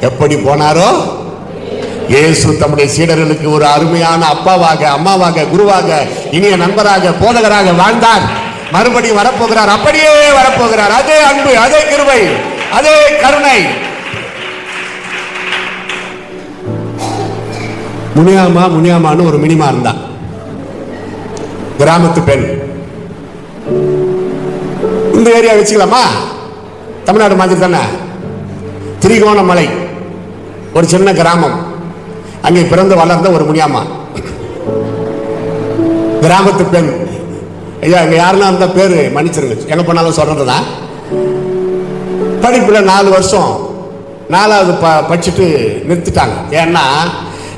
எப்படி போனாரோ இயேசு தம்முடைய சீடர்களுக்கு ஒரு அருமையான அப்பாவாக, அம்மாவாக, குருவாக, இனிய நண்பராக, போதகராக வாழ்ந்தார். மறுபடியும் வரப்போகிறார், அப்படியே வரப்போகிறார். அதே அன்பு, அதே கிருபை, அதே கருணை. முனியாமான்னு ஒரு மினிமா இருந்தா, கிராமத்து பெண். இந்த ஏரியா வச்சுக்கலாமா? தமிழ்நாடு மாதிரி தானே. திரிகோணமலை ஒரு சின்ன கிராமம். அங்கே பிறந்து வளர்ந்த ஒரு முனியாமா, கிராமத்து பெண். ஐயா, இங்க யாருன்னா அந்த பேரு மன்னிச்சிருங்க, எங்க போனாலும் சொல்றதுதான். படிப்புல 4 வருஷம் 4வது படிச்சுட்டு நிறுத்திட்டாங்க. ஏன்னா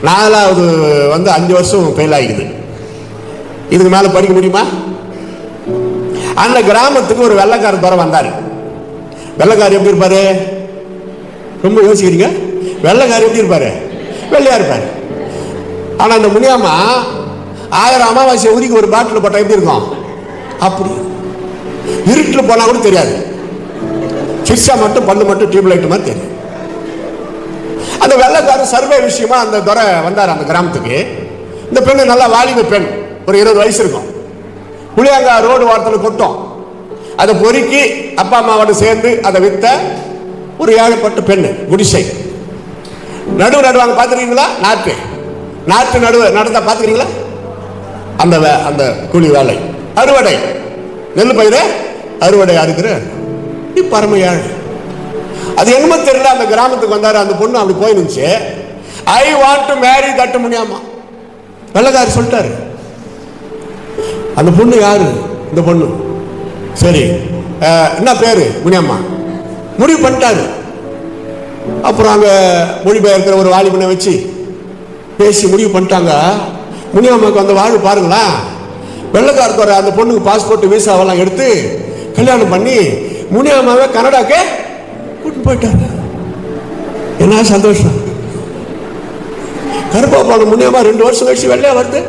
4வது 5 வருஷம் ஃபெயில் ஆகிடுது. இதுக்கு மேல படிக்க முடியுமா? அந்த கிராமத்துக்கு ஒரு வெள்ளைக்கார துறை வந்தாரு. வெள்ளைக்காரர் எப்படி இருப்பாரு? ரொம்ப யோசிக்கிறீங்க. வெள்ளைக்காரர் எப்படி இருப்பாரு? வெள்ளையா இருப்பாரு. ஆனா அந்த முனியாமா 1000 அமாவாசை உரிக்கு ஒரு பாட்டில் போட்டா எப்படி இருக்கும்? அப்படி இருட்டில் போனா கூட தெரியாது. சிர்சா மட்டும், பல்லு மட்டும் டியூப் லைட் மாதிரி தெரியும். அந்த வெள்ளைக்காரர் சர்வே விஷயமா அந்த துறை வந்தார் அந்த கிராமத்துக்கு. இந்த பெண்ணு நல்லா வாலிப பெண், ஒரு 20 வயசு இருக்கும். புளியாங்கா ரோடு வாரத்தில் கொட்டும். அதை பொறுக்கி அப்பா அம்மாவோட சேர்ந்து அதை வித்த ஒரு ஏழைப்பட்ட பெண்ணு. குடிசை நடுவாங்க, பார்த்துருக்கீங்களா? நாட்டு நடந்தா பார்த்துக்கிறீங்களா? அந்த கூலி வேலை, அறுவடை, நெல் பயிர அறுவடை அறுக்கிற பரம ஏழை. அது என்னமோ தெரியல, அந்த கிராமத்துக்கு வந்தாரு. அந்த பொண்ணு அப்படி போயிருந்துச்சு. I want to marry that Muniyamma. வெள்ளைக்காரர் சொல்லிட்டாரு. அந்த பொண்ணு யாரு? இந்த பொண்ணு. சரி, என்ன பேரு? முனியாமா. முடிவு பண்ணிட்டாரு. அப்புறம் அங்க மொழிபெயர்க்கிற ஒரு வாலிபனை வச்சு பேசி முடிவு பண்ணிட்டாங்க. முனியாமாவுக்கு அந்த வாழ்வு பாருங்களேன். வெள்ளைக்காரத்தோட அந்த பொண்ணுக்கு பாஸ்போர்ட் வீசாவெல்லாம் எடுத்து கல்யாணம் பண்ணி முனியாமாவை கனடாக்கே கூட்டு போயிட்டாங்க. என்ன சந்தோஷம்! கருப்பா போன முனியாமா 2 வருஷம் கழிச்சு வெள்ளையா வருது.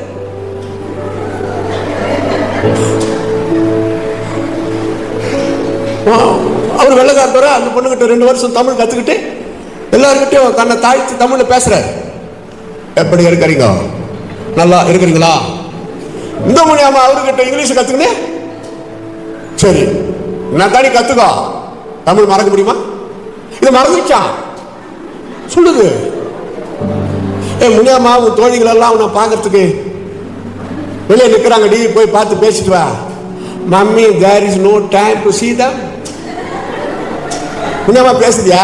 அவர் வெள்ளைக்காரத்தோட அந்த பொண்ணுகிட்ட 2 வருஷம் தமிழ் கத்துக்கிட்டு எல்லாருக்கிட்டையும் கண்ணை தாழ்த்தி தமிழ்ல பேசுறாரு. எப்படி இருக்கிறீங்க? நல்லா இருக்கிறீங்களா? இந்த முனியாமா அவர்கிட்ட இங்கிலீஷ் கத்துக்கினே. சரி, நான் தானே கத்துக்கோ. தமிழ் மறக்க முடியுமா? இது மறந்துச்சான் சொல்லுது. முனியாமா உன் தோழிகள் எல்லாம் உன்னை பார்க்கறதுக்கு வெளியே நிற்கிறாங்க. டி போய் பார்த்து பேசிட்டு வா. Mummy, there is no time to see them. Muniyamma பேசுதியா?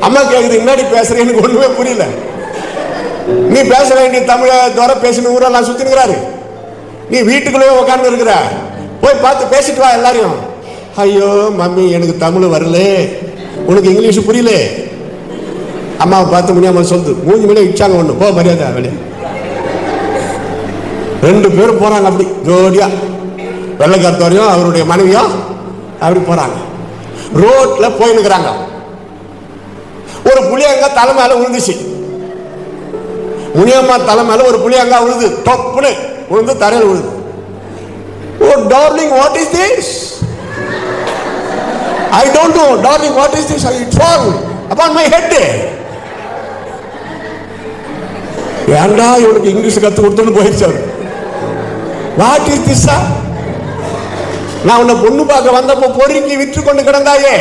அம்மா கேக்குது, முன்னாடி பேசுறேன், எனக்கு ஒண்ணுமே புரியல. நீ பேச வேண்டிய தமிழ துறை பேசணும், ஊரெல்லாம் சுத்தினுக்கிறாரு. நீ வீட்டுக்குள்ளே உட்கார்ந்து இருக்கிற. போய் பார்த்து பேசிட்டு வா எல்லாரையும். ஐயோ மம்மி, எனக்கு தமிழ் வரல, உனக்கு இங்கிலீஷ் புரியல. அம்மாவை பார்த்து முனியாமா சொல்லுது. மூஞ்சி மேலே இச்சாங்க. ஒண்ணு போ, மரியாதை வெளியே. 2 பேரும் போறாங்க அப்படி ஜோடியா. வெள்ளைக்காரத்தோரையும் அவருடைய மனைவியும் அப்படி போறாங்க. ரோட்ல போயினுக்கிறாங்க. ஒரு புளியங்கா தலை மேல விழுந்துச்சு. முனியம்மா தலை மேல ஒரு புளியங்கா விழுது. டொப்புன்னு விழுந்து தரையில் விழுது. Oh darling, what is this? I don't know, darling, what is this? It fall upon my head. ஏண்டா இவனுக்கு இங்கிலீஷ் கத்து கொடுத்துன்னு போயிடுச்சு. What is this? நான் உன்னை பொண்ணு பார்க்க வந்தப்போ பொறுக்கி விற்று கொண்டு கிடந்தாயே,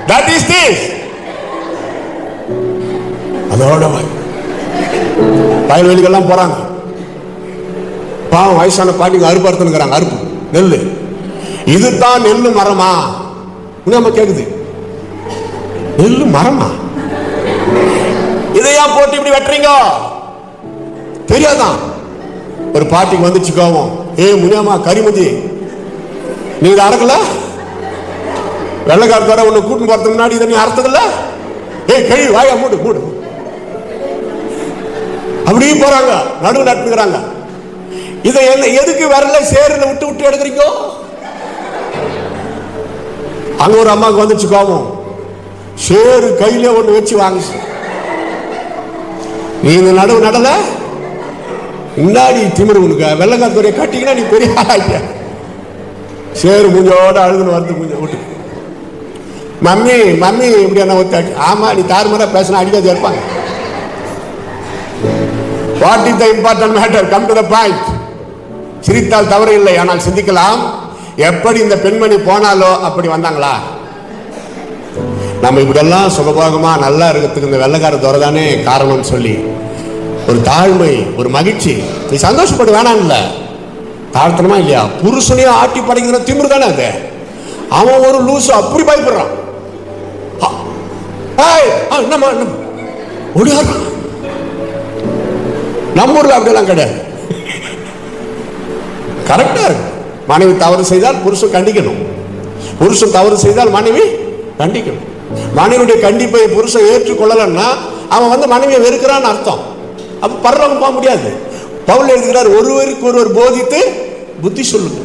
that is this. அதோட வயல்வெளிகள்லாம் போறாங்க. பாவம் வயசான பாட்டிங்க அறுப்பு அறுத்துனுக்குறாங்க. அறுப்பு நெல்லு. இதுதான் நெல்லு மரமா? நம்ம கேக்குது, நெல்லு மரமா? இதையா போட்டு இப்படி வெட்டுறீங்க? தெரியாதான். ஒரு பாட்டிக்கு வந்துச்சு கோவம். முனியாமா, கரிமதி, நீ இதை அறக்கல? வெள்ளைக்காரத்தோட உன்னை கூட்டு போறதுக்கு முன்னாடி இதை நீ அறுத்ததில்ல? கழி வாயா, மூடு மூடு. அப்படியே போறாங்க, நடுவு நட்டுக்கிறாங்க. இதை என்ன எதுக்கு வரல சேருல விட்டு விட்டு எடுக்கிறீங்க? அங்க ஒரு அம்மாவுக்கு வந்துச்சு கோபம். சேரு கையில ஒண்ணு வச்சு வாங்கிச்சு. நீ இந்த நடுவு நடல, முன்னாடி திமிரு உனக்கு. வெள்ளைக்காரத்துறையை கட்டிங்கன்னா நீ பெரிய ஆளாயிட்ட. சேரு மூஞ்சோட அழுதுன்னு வந்து மூஞ்ச விட்டு மம்மி மம்மி இப்படி என்ன ஒத்தாச்சு. ஆமா, நீ தாறுமாறா பேசினா அடிக்காது இருப்பாங்க. What is the important matter? Come to the point. சிரித்தால் தவறு இல்லை, ஆனால் சிந்திக்கலாம். எப்படி இந்த பெண்மணி போனாலோ அப்படி வந்தாங்களா? நம்ம இப்படியெல்லாம் சுகபோகமா நல்லா இருக்கிறதுக்கு இந்த வெள்ளைக்கார துறைதானே காரணம்னு சொல்லி ஒரு தாழ்மை, ஒரு மகிழ்ச்சி. நீ சந்தோஷப்பட வேணாம் இல்ல, தாழ்த்தணுமா இல்லையா? புருஷனையும் ஆட்டி படைக்கிற திமிரு தானே அது. அவன் ஒரு லூசு அப்படி பயப்படுறான். நம்ம ஊர்ல அப்படியெல்லாம் கிடையாது. கரெக்டா இருக்கு. மனைவி தவறு செய்தால் புருஷன் கண்டிக்கணும், புருஷன் தவறு செய்தால் மனைவி கண்டிக்கணும். மனைவியுடைய கண்டிப்பை புருஷன் ஏற்றுக்கொள்ளலன்னா அவன் வந்து மனைவியை வெறுக்கிறான்னு அர்த்தம். அப்ப பரலோகம் போக முடியாது. பவுல் எழுதுகிறார், ஒருவருக்கு ஒருவர் போதித்து புத்தி சொல்லுங்க.